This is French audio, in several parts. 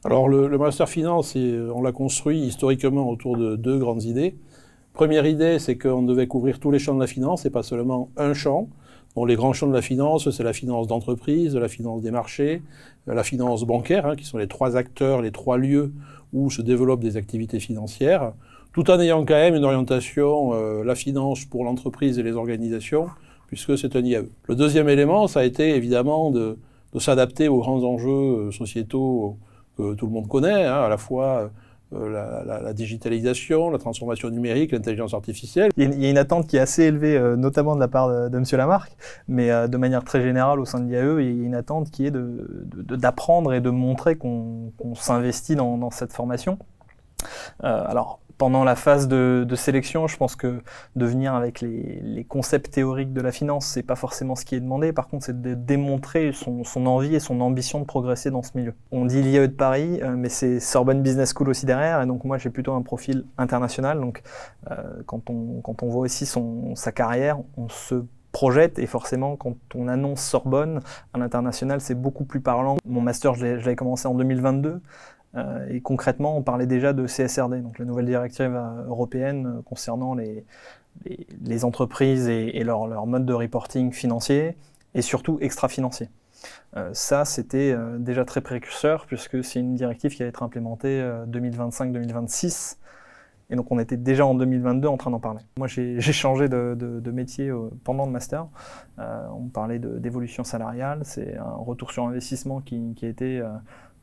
Alors le Master Finance, on l'a construit historiquement autour de deux grandes idées. Première idée, c'est qu'on devait couvrir tous les champs de la finance et pas seulement un champ. Bon, les grands champs de la finance, c'est la finance d'entreprise, la finance des marchés, la finance bancaire, hein, qui sont les trois acteurs, les trois lieux où se développent des activités financières, tout en ayant quand même une orientation, la finance pour l'entreprise et les organisations, puisque c'est un IAE. Le deuxième élément, ça a été évidemment de s'adapter aux grands enjeux sociétaux que tout le monde connaît, hein, à la fois la digitalisation, la transformation numérique, l'intelligence artificielle. Il y a une attente qui est assez élevée, notamment de la part de M. Lamarck, mais de manière très générale au sein de l'IAE, il y a une attente qui est d'apprendre et de montrer qu'on s'investit dans cette formation. Alors, pendant la phase de sélection, je pense que de venir avec les concepts théoriques de la finance, c'est pas forcément ce qui est demandé. Par contre, c'est de démontrer son envie et son ambition de progresser dans ce milieu. On dit l'IAE de Paris, mais c'est Sorbonne Business School aussi derrière. Et donc moi, j'ai plutôt un profil international. Donc quand on voit aussi sa carrière, on se projette, et forcément quand on annonce Sorbonne à l'international, c'est beaucoup plus parlant. Mon master, je l'avais commencé en 2022. Et concrètement, on parlait déjà de CSRD, donc la nouvelle directive européenne concernant les entreprises et leur mode de reporting financier, et surtout extra-financier. Ça, c'était déjà très précurseur, puisque c'est une directive qui va être implémentée 2025-2026, et donc on était déjà en 2022 en train d'en parler. Moi, j'ai changé de métier pendant le master. On parlait d'évolution salariale, c'est un retour sur investissement qui a été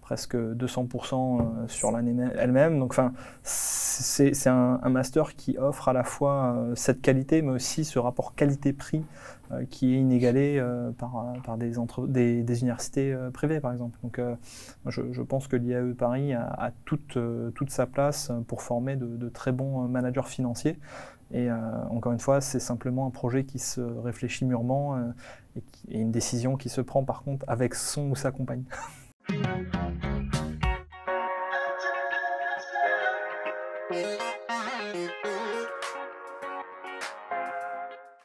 presque 200% sur l'année elle-même. Donc, enfin, c'est un master qui offre à la fois cette qualité, mais aussi ce rapport qualité-prix qui est inégalé par des universités privées, par exemple. Donc, je pense que l'IAE Paris a toute sa place pour former de très bons managers financiers. Et encore une fois, c'est simplement un projet qui se réfléchit mûrement et une décision qui se prend, par contre, avec son ou sa compagne.